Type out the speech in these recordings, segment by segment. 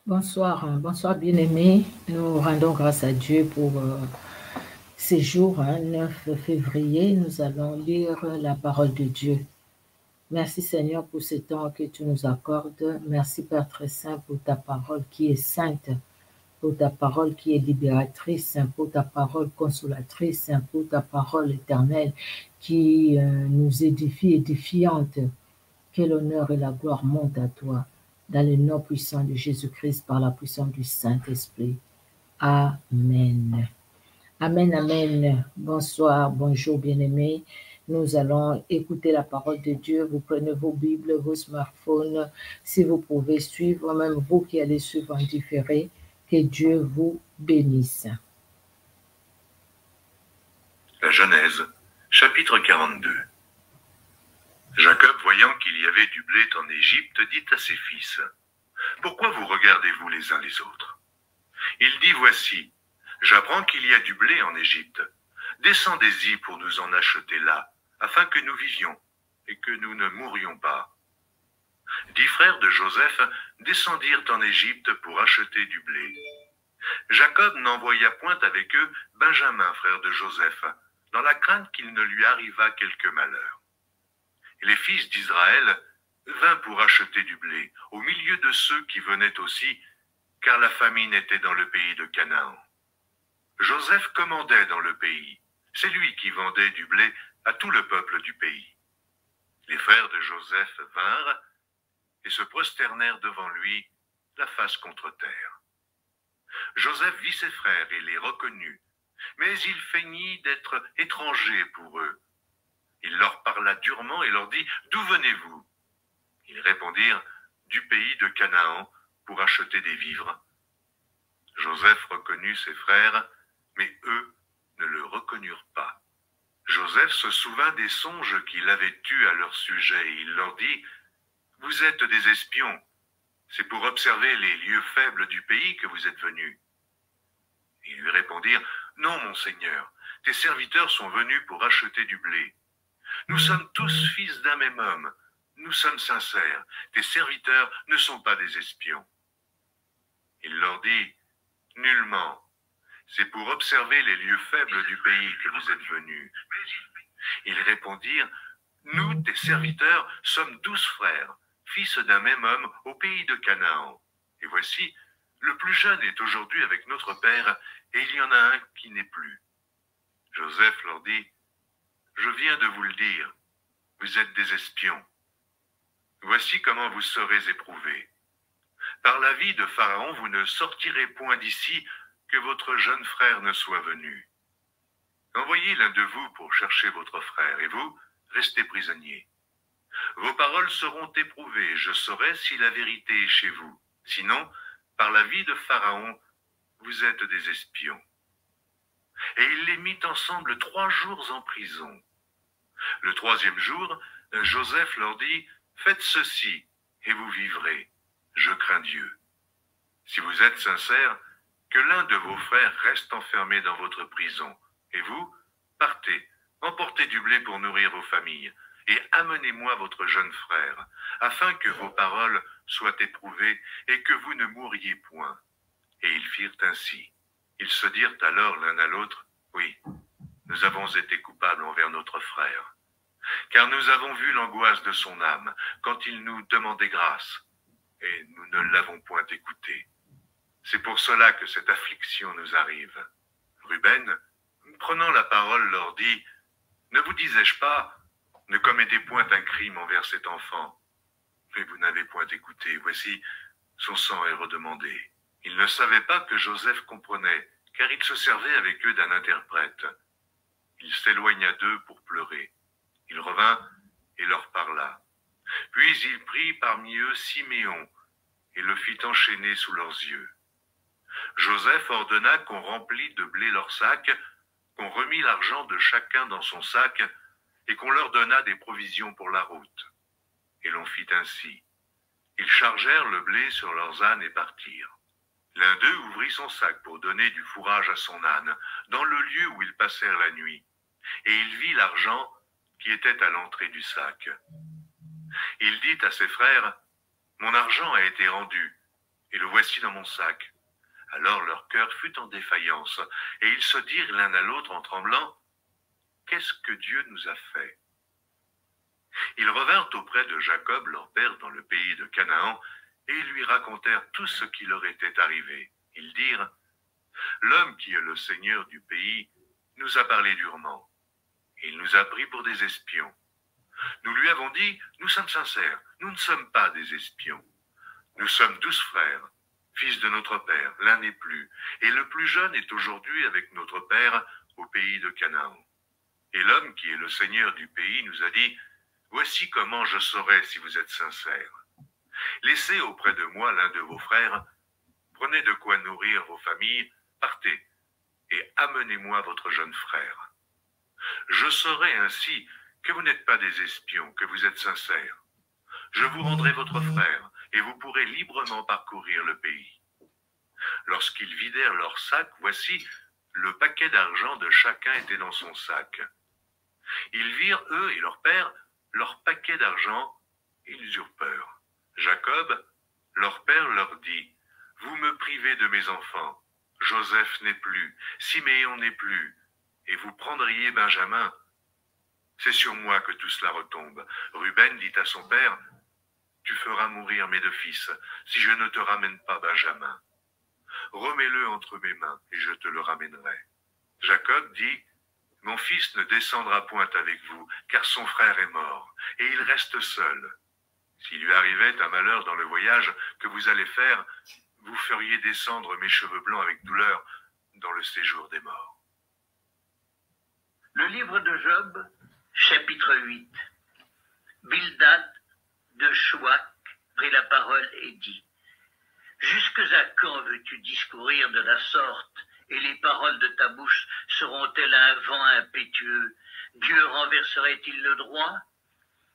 Bonsoir, bonsoir bien-aimés. Nous rendons grâce à Dieu pour ces jours, 9 février. Nous allons lire la parole de Dieu. Merci Seigneur pour ce temps que tu nous accordes. Merci Père très saint pour ta parole qui est sainte, pour ta parole qui est libératrice, pour ta parole consolatrice, pour ta parole éternelle qui nous édifie, édifiante. Que l'honneur et la gloire montent à toi, dans le nom puissant de Jésus-Christ, par la puissance du Saint-Esprit. Amen. Amen, amen. Bonsoir, bonjour bien-aimés. Nous allons écouter la parole de Dieu. Vous prenez vos Bibles, vos smartphones, si vous pouvez suivre, même vous qui allez suivre en différé. Que Dieu vous bénisse. La Genèse, chapitre 42. Jacob, voyant qu'il y avait du blé en Égypte, dit à ses fils, « Pourquoi vous regardez-vous les uns les autres ?» Il dit, « Voici, j'apprends qu'il y a du blé en Égypte. Descendez-y pour nous en acheter là, afin que nous vivions et que nous ne mourions pas. » 10 frères de Joseph descendirent en Égypte pour acheter du blé. Jacob n'envoya point avec eux Benjamin, frère de Joseph, dans la crainte qu'il ne lui arrivât quelque malheur. Et les fils d'Israël vinrent pour acheter du blé, au milieu de ceux qui venaient aussi, car la famine était dans le pays de Canaan. Joseph commandait dans le pays. C'est lui qui vendait du blé à tout le peuple du pays. Les frères de Joseph vinrent et se prosternèrent devant lui, la face contre terre. Joseph vit ses frères et les reconnut, mais il feignit d'être étranger pour eux. Il leur parla durement et leur dit, « D'où venez-vous » Ils répondirent, « Du pays de Canaan, pour acheter des vivres. » Joseph reconnut ses frères, mais eux ne le reconnurent pas. Joseph se souvint des songes qu'il avait eus à leur sujet, et il leur dit, « Vous êtes des espions, c'est pour observer les lieux faibles du pays que vous êtes venus. » Ils lui répondirent, « Non, mon Seigneur, tes serviteurs sont venus pour acheter du blé. Nous sommes tous fils d'un même homme, nous sommes sincères, tes serviteurs ne sont pas des espions. » Il leur dit, « Nullement, c'est pour observer les lieux faibles du pays que vous êtes venus. » Ils répondirent, « Nous, tes serviteurs, sommes 12 frères, fils d'un même homme au pays de Canaan. Et voici, le plus jeune est aujourd'hui avec notre père, et il y en a un qui n'est plus. » Joseph leur dit, « Je viens de vous le dire, vous êtes des espions. Voici comment vous serez éprouvés. Par la vie de Pharaon, vous ne sortirez point d'ici que votre jeune frère ne soit venu. Envoyez l'un de vous pour chercher votre frère, et vous, restez prisonniers. Vos paroles seront éprouvées, je saurai si la vérité est chez vous. Sinon, par la vie de Pharaon, vous êtes des espions. » Et il les mit ensemble 3 jours en prison. Le 3e jour, Joseph leur dit, « Faites ceci, et vous vivrez. Je crains Dieu. Si vous êtes sincères, que l'un de vos frères reste enfermé dans votre prison, et vous, partez, emportez du blé pour nourrir vos familles, et amenez-moi votre jeune frère, afin que vos paroles soient éprouvées et que vous ne mouriez point. » Et ils firent ainsi. Ils se dirent alors l'un à l'autre, « Oui, nous avons été coupables envers notre frère, car nous avons vu l'angoisse de son âme quand il nous demandait grâce, et nous ne l'avons point écouté. C'est pour cela que cette affliction nous arrive. » Ruben, prenant la parole, leur dit, « Ne vous disais-je pas, ne commettez point un crime envers cet enfant. Mais vous n'avez point écouté, voici, son sang est redemandé. » Ils ne savaient pas que Joseph comprenait, car il se servait avec eux d'un interprète. Il s'éloigna d'eux pour pleurer. Il revint et leur parla. Puis il prit parmi eux Siméon et le fit enchaîner sous leurs yeux. Joseph ordonna qu'on remplît de blé leurs sacs, qu'on remît l'argent de chacun dans son sac, et qu'on leur donna des provisions pour la route. Et l'on fit ainsi. Ils chargèrent le blé sur leurs ânes et partirent. L'un d'eux ouvrit son sac pour donner du fourrage à son âne, dans le lieu où ils passèrent la nuit, et il vit l'argent qui était à l'entrée du sac. Il dit à ses frères, « Mon argent a été rendu, et le voici dans mon sac. » Alors leur cœur fut en défaillance, et ils se dirent l'un à l'autre en tremblant, « Qu'est-ce que Dieu nous a fait ?» Ils revinrent auprès de Jacob, leur père, dans le pays de Canaan, et ils lui racontèrent tout ce qui leur était arrivé. Ils dirent, « L'homme qui est le seigneur du pays nous a parlé durement. Il nous a pris pour des espions. Nous lui avons dit, nous sommes sincères, nous ne sommes pas des espions. Nous sommes 12 frères, fils de notre père, l'un n'est plus, et le plus jeune est aujourd'hui avec notre père au pays de Canaan. Et l'homme qui est le seigneur du pays nous a dit, voici comment je saurai si vous êtes sincères. Laissez auprès de moi l'un de vos frères, prenez de quoi nourrir vos familles, partez, et amenez-moi votre jeune frère. Je saurai ainsi que vous n'êtes pas des espions, que vous êtes sincères. Je vous rendrai votre frère, et vous pourrez librement parcourir le pays. Lorsqu'ils vidèrent leur sac, voici, le paquet d'argent de chacun était dans son sac. Ils virent, eux et leur père, leur paquet d'argent, et ils eurent peur. Jacob, leur père, leur dit, « Vous me privez de mes enfants. Joseph n'est plus, Siméon n'est plus, et vous prendriez Benjamin. C'est sur moi que tout cela retombe. » Ruben dit à son père, « Tu feras mourir mes 2 fils, si je ne te ramène pas Benjamin. Remets-le entre mes mains, et je te le ramènerai. » Jacob dit, « Mon fils ne descendra point avec vous, car son frère est mort, et il reste seul. S'il lui arrivait un malheur dans le voyage que vous allez faire, vous feriez descendre mes cheveux blancs avec douleur dans le séjour des morts. » Le livre de Job, chapitre 8. Bildad de Chouac prit la parole et dit, « Jusque à quand veux-tu discourir de la sorte, et les paroles de ta bouche seront-elles un vent impétueux? Dieu renverserait-il le droit?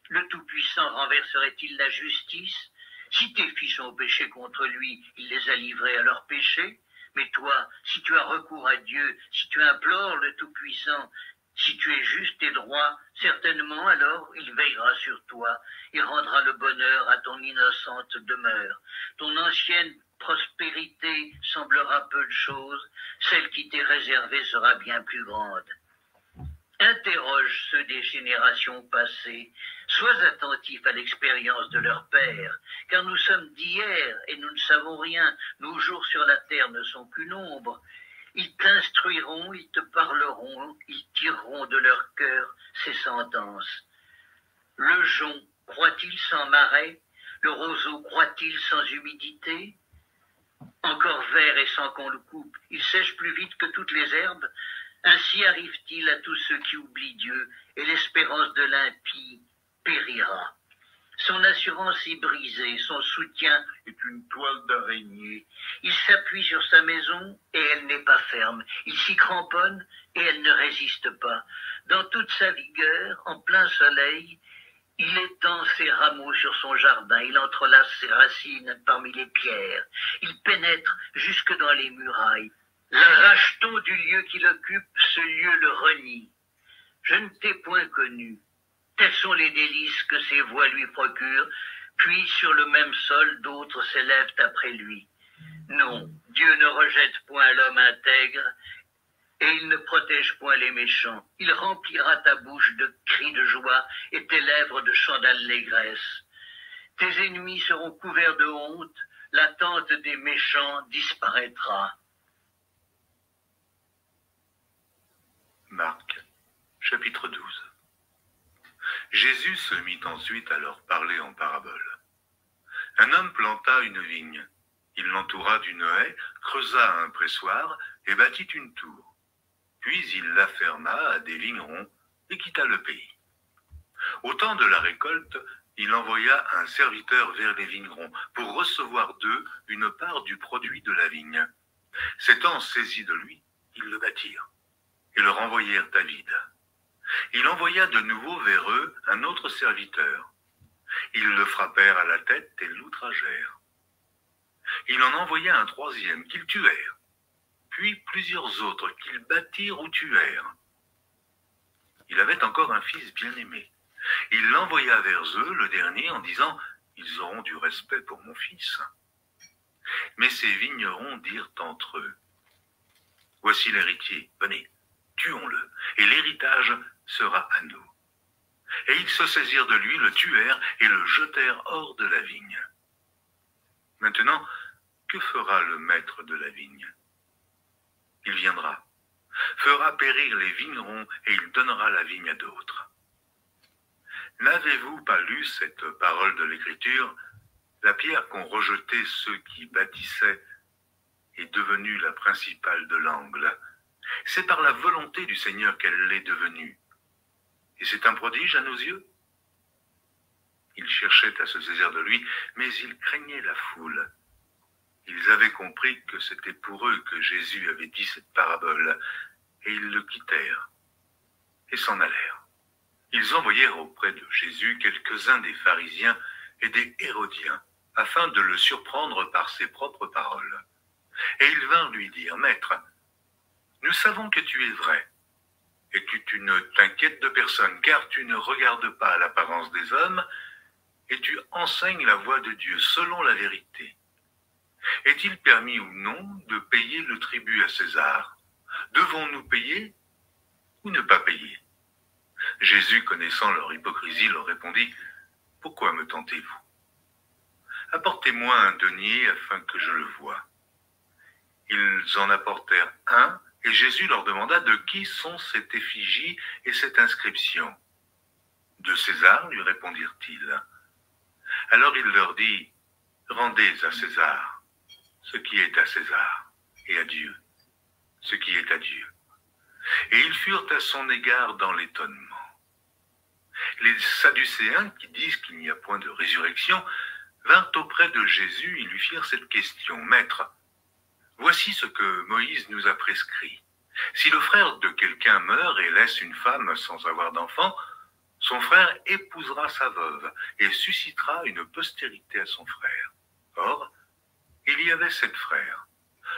Le Tout-Puissant renverserait-il la justice? Si tes fils ont péché contre lui, il les a livrés à leur péché. Mais toi, si tu as recours à Dieu, si tu implores le Tout-Puissant, si tu es juste et droit, certainement alors il veillera sur toi et rendra le bonheur à ton innocente demeure. Ton ancienne prospérité semblera peu de chose, celle qui t'est réservée sera bien plus grande. Interroge ceux des générations passées, sois attentif à l'expérience de leur père, car nous sommes d'hier et nous ne savons rien, nos jours sur la terre ne sont qu'une ombre. Ils t'instruiront, ils te parleront, ils tireront de leur cœur ces sentences. Le jonc croît-il sans marais? Le roseau croît-il sans humidité? Encore vert et sans qu'on le coupe, il sèche plus vite que toutes les herbes. Ainsi arrive-t-il à tous ceux qui oublient Dieu, et l'espérance de l'impie périra. Son assurance est brisée, son soutien est une toile d'araignée. Il s'appuie sur sa maison, et elle n'est pas ferme. Il s'y cramponne, et elle ne résiste pas. Dans toute sa vigueur, en plein soleil, il étend ses rameaux sur son jardin, il entrelace ses racines parmi les pierres. Il pénètre jusque dans les murailles. L'arrache-t-on du lieu qu'il occupe, ce lieu le renie. Je ne t'ai point connu. Tels sont les délices que ses voies lui procurent, puis sur le même sol d'autres s'élèvent après lui. Non, Dieu ne rejette point l'homme intègre, et il ne protège point les méchants. Il remplira ta bouche de cris de joie et tes lèvres de chants d'allégresse. Tes ennemis seront couverts de honte, la tente des méchants disparaîtra. Marc, chapitre 12. Jésus se mit ensuite à leur parler en parabole. Un homme planta une vigne. Il l'entoura d'une haie, creusa un pressoir et bâtit une tour. Puis il la ferma à des vignerons et quitta le pays. Au temps de la récolte, il envoya un serviteur vers les vignerons pour recevoir d'eux une part du produit de la vigne. S'étant saisis de lui, ils le battirent et le renvoyèrent à vide. Il envoya de nouveau vers eux un autre serviteur. Ils le frappèrent à la tête et l'outragèrent. Il en envoya un troisième qu'ils tuèrent, puis plusieurs autres qu'ils battirent ou tuèrent. Il avait encore un fils bien-aimé. Il l'envoya vers eux, le dernier, en disant « Ils auront du respect pour mon fils ». Mais ces vignerons dirent entre eux, « Voici l'héritier, venez, tuons-le, et l'héritage sera à nous. » Et ils se saisirent de lui, le tuèrent et le jetèrent hors de la vigne. Maintenant, que fera le maître de la vigne? Il viendra, fera périr les vignerons et il donnera la vigne à d'autres. N'avez-vous pas lu cette parole de l'Écriture? La pierre qu'ont rejetée ceux qui bâtissaient est devenue la principale de l'angle. C'est par la volonté du Seigneur qu'elle l'est devenue. Et c'est un prodige à nos yeux. Ils cherchaient à se saisir de lui, mais ils craignaient la foule. Ils avaient compris que c'était pour eux que Jésus avait dit cette parabole, et ils le quittèrent et s'en allèrent. Ils envoyèrent auprès de Jésus quelques-uns des pharisiens et des hérodiens, afin de le surprendre par ses propres paroles. Et ils vinrent lui dire, « Maître, nous savons que tu es vrai, et que tu ne t'inquiètes de personne, car tu ne regardes pas l'apparence des hommes, et tu enseignes la voie de Dieu selon la vérité. Est-il permis ou non de payer le tribut à César? Devons-nous payer ou ne pas payer? » Jésus, connaissant leur hypocrisie, leur répondit, « Pourquoi me tentez-vous? Apportez-moi un denier afin que je le voie. » Ils en apportèrent un, et Jésus leur demanda de qui sont cette effigie et cette inscription. « De César, lui répondirent-ils. Alors il leur dit, « Rendez à César ce qui est à César, et à Dieu ce qui est à Dieu. » Et ils furent à son égard dans l'étonnement. Les Sadducéens, qui disent qu'il n'y a point de résurrection, vinrent auprès de Jésus et lui firent cette question, « Maître, voici ce que Moïse nous a prescrit. Si le frère de quelqu'un meurt et laisse une femme sans avoir d'enfant, son frère épousera sa veuve et suscitera une postérité à son frère. Or, il y avait 7 frères.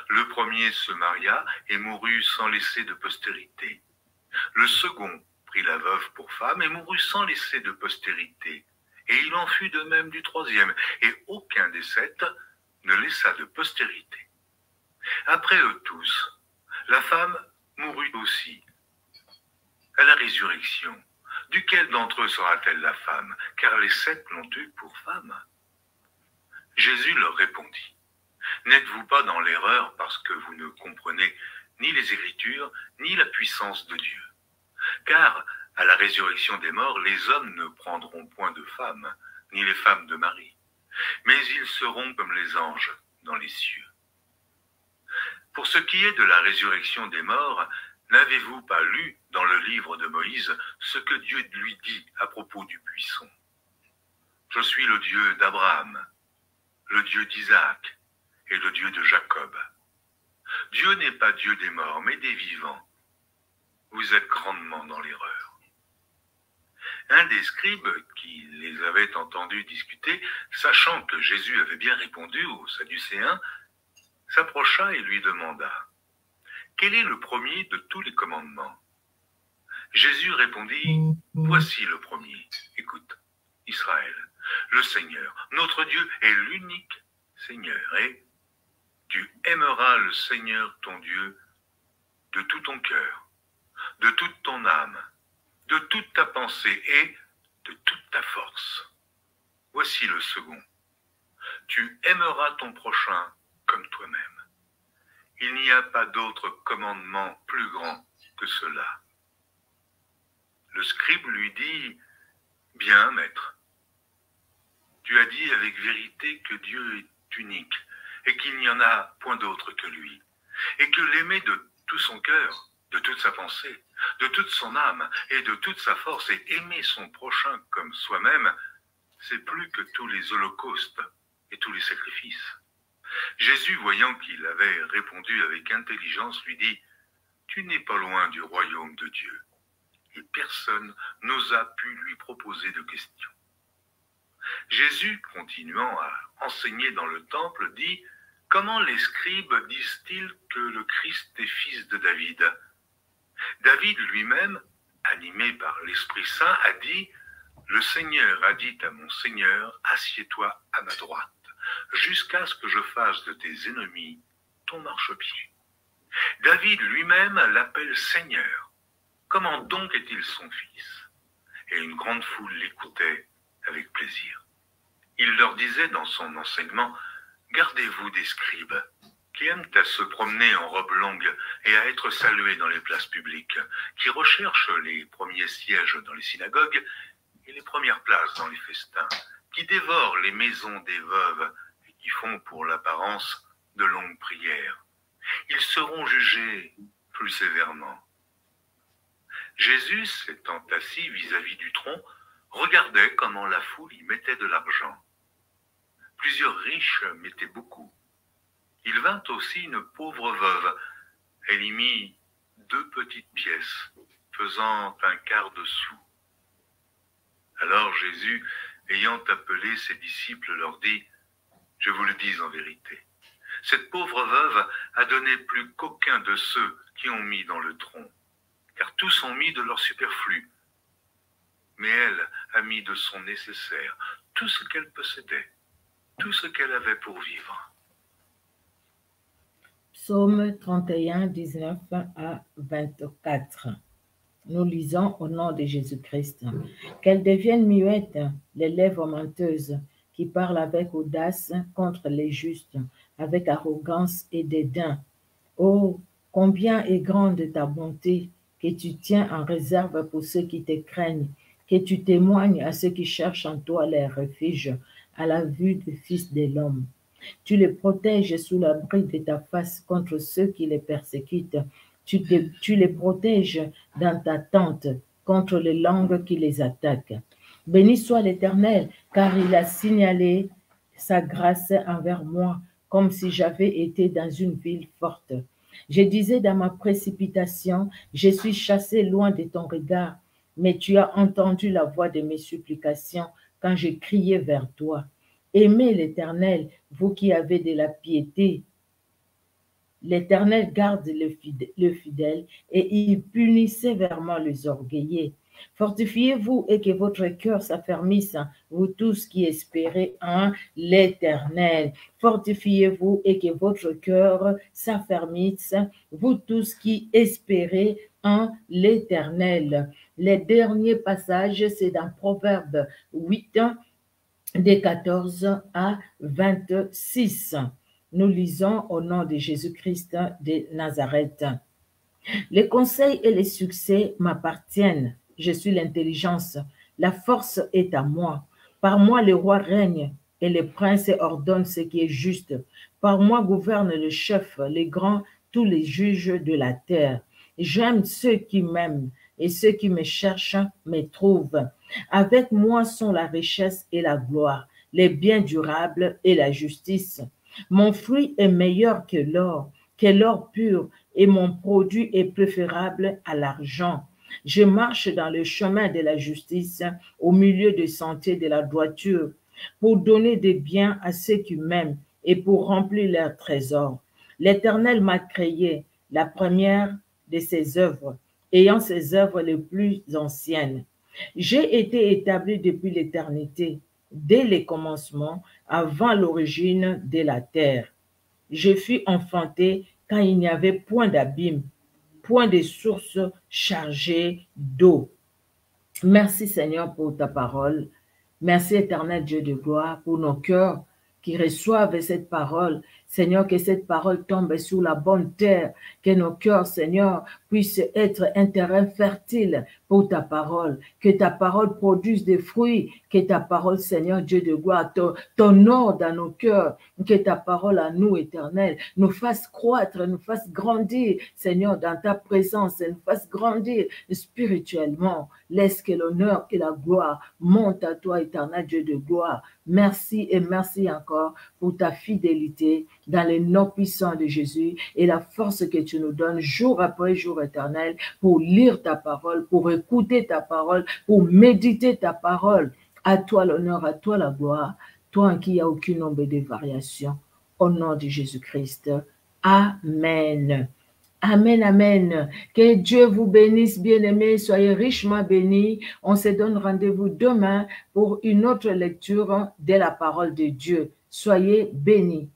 Le premier se maria et mourut sans laisser de postérité. Le second prit la veuve pour femme et mourut sans laisser de postérité. Et il en fut de même du troisième, et aucun des 7 ne laissa de postérité. Après eux tous, la femme mourut aussi. À la résurrection, duquel d'entre eux sera-t-elle la femme? Car les 7 l'ont eue pour femme. Jésus leur répondit, « N'êtes-vous pas dans l'erreur parce que vous ne comprenez ni les Écritures, ni la puissance de Dieu? Car, à la résurrection des morts, les hommes ne prendront point de femmes, ni les femmes de mari, mais ils seront comme les anges dans les cieux. Pour ce qui est de la résurrection des morts, n'avez-vous pas lu dans le livre de Moïse ce que Dieu lui dit à propos du buisson? Je suis le Dieu d'Abraham, le Dieu d'Isaac et le Dieu de Jacob. Dieu n'est pas Dieu des morts, mais des vivants. Vous êtes grandement dans l'erreur. » Un des scribes qui les avait entendus discuter, sachant que Jésus avait bien répondu aux Sadducéens, s'approcha et lui demanda, « Quel est le premier de tous les commandements ?» Jésus répondit, « Voici le premier. Écoute, Israël, le Seigneur, notre Dieu est l'unique Seigneur, et tu aimeras le Seigneur ton Dieu de tout ton cœur, de toute ton âme, de toute ta pensée et de toute ta force. Voici le second. Tu aimeras ton prochain comme toi-même. Il n'y a pas d'autre commandement plus grand que cela. » Le scribe lui dit, « Bien, maître, tu as dit avec vérité que Dieu est unique et qu'il n'y en a point d'autre que lui, et que l'aimer de tout son cœur, de toute sa pensée, de toute son âme et de toute sa force et aimer son prochain comme soi-même, c'est plus que tous les holocaustes et tous les sacrifices. » Jésus, voyant qu'il avait répondu avec intelligence, lui dit, « Tu n'es pas loin du royaume de Dieu. » Et personne n'osa pu lui proposer de questions. Jésus, continuant à enseigner dans le temple, dit, « Comment les scribes disent-ils que le Christ est fils de David? David lui-même, animé par l'Esprit Saint, a dit, « Le Seigneur a dit à mon Seigneur, assieds-toi à ma droite, jusqu'à ce que je fasse de tes ennemis ton marchepied. David lui-même l'appelle Seigneur. Comment donc est-il son fils? Et une grande foule l'écoutait avec plaisir. Il leur disait dans son enseignement, gardez-vous des scribes, qui aiment à se promener en robe longue et à être salués dans les places publiques, qui recherchent les premiers sièges dans les synagogues et les premières places dans les festins, qui dévorent les maisons des veuves et qui font pour l'apparence de longues prières. Ils seront jugés plus sévèrement. Jésus, s'étant assis vis-à-vis du tronc, regardait comment la foule y mettait de l'argent. Plusieurs riches mettaient beaucoup. Il vint aussi une pauvre veuve. Elle y mit 2 petites pièces, faisant un quart de sou. Alors Jésus, ayant appelé ses disciples, leur dit, « Je vous le dis en vérité, cette pauvre veuve a donné plus qu'aucun de ceux qui ont mis dans le tronc, car tous ont mis de leur superflu. Mais elle a mis de son nécessaire, tout ce qu'elle possédait, tout ce qu'elle avait pour vivre. » Psaume 31, 19 à 24. Nous lisons au nom de Jésus-Christ. Qu'elles deviennent muettes, les lèvres menteuses, qui parlent avec audace contre les justes, avec arrogance et dédain. Oh, combien est grande ta bonté, que tu tiens en réserve pour ceux qui te craignent, que tu témoignes à ceux qui cherchent en toi les refuges, à la vue du Fils de l'homme. Tu les protèges sous l'abri de ta face contre ceux qui les persécutent. Tu les protèges dans ta tente contre les langues qui les attaquent. Béni soit l'Éternel, car il a signalé sa grâce envers moi, comme si j'avais été dans une ville forte. Je disais dans ma précipitation, je suis chassé loin de ton regard, mais tu as entendu la voix de mes supplications quand je criais vers toi. Aimez l'Éternel, vous qui avez de la piété. L'Éternel garde le fidèle et il punit sévèrement les orgueilleux. Fortifiez-vous et que votre cœur s'affermisse, vous tous qui espérez en l'Éternel. Fortifiez-vous et que votre cœur s'affermisse, vous tous qui espérez en l'Éternel. Les derniers passages, c'est dans Proverbe 8, des 14 à 26. Nous lisons au nom de Jésus-Christ de Nazareth. Les conseils et les succès m'appartiennent. Je suis l'intelligence. La force est à moi. Par moi, le roi règne et les princes ordonnent ce qui est juste. Par moi gouverne le chef, les grands, tous les juges de la terre. J'aime ceux qui m'aiment et ceux qui me cherchent me trouvent. Avec moi sont la richesse et la gloire, les biens durables et la justice. Mon fruit est meilleur que l'or pur, et mon produit est préférable à l'argent. Je marche dans le chemin de la justice, au milieu des sentiers de la droiture, pour donner des biens à ceux qui m'aiment et pour remplir leurs trésors. L'Éternel m'a créé, la première de ses œuvres, ayant ses œuvres les plus anciennes. J'ai été établi depuis l'éternité, dès les commencements, avant l'origine de la terre. Je fus enfanté quand il n'y avait point d'abîme, point de source chargée d'eau. Merci Seigneur pour ta parole. Merci éternel Dieu de gloire pour nos cœurs qui reçoivent cette parole. Seigneur, que cette parole tombe sur la bonne terre, que nos cœurs, Seigneur, puissent être un terrain fertile pour ta parole, que ta parole produise des fruits, que ta parole, Seigneur Dieu de gloire, t'honore dans nos cœurs, que ta parole à nous, éternel, nous fasse croître, nous fasse grandir, Seigneur, dans ta présence, nous fasse grandir spirituellement. Laisse que l'honneur et la gloire montent à toi, éternel Dieu de gloire. Merci et merci encore pour ta fidélité dans les noms puissants de Jésus et la force que tu nous donnes jour après jour éternel pour lire ta parole, pour écouter ta parole, pour méditer ta parole. À toi l'honneur, à toi la gloire, toi en qui il n'y a aucun nombre de variations. Au nom de Jésus-Christ. Amen. Amen, amen. Que Dieu vous bénisse, bien-aimés. Soyez richement bénis. On se donne rendez-vous demain pour une autre lecture de la parole de Dieu. Soyez bénis.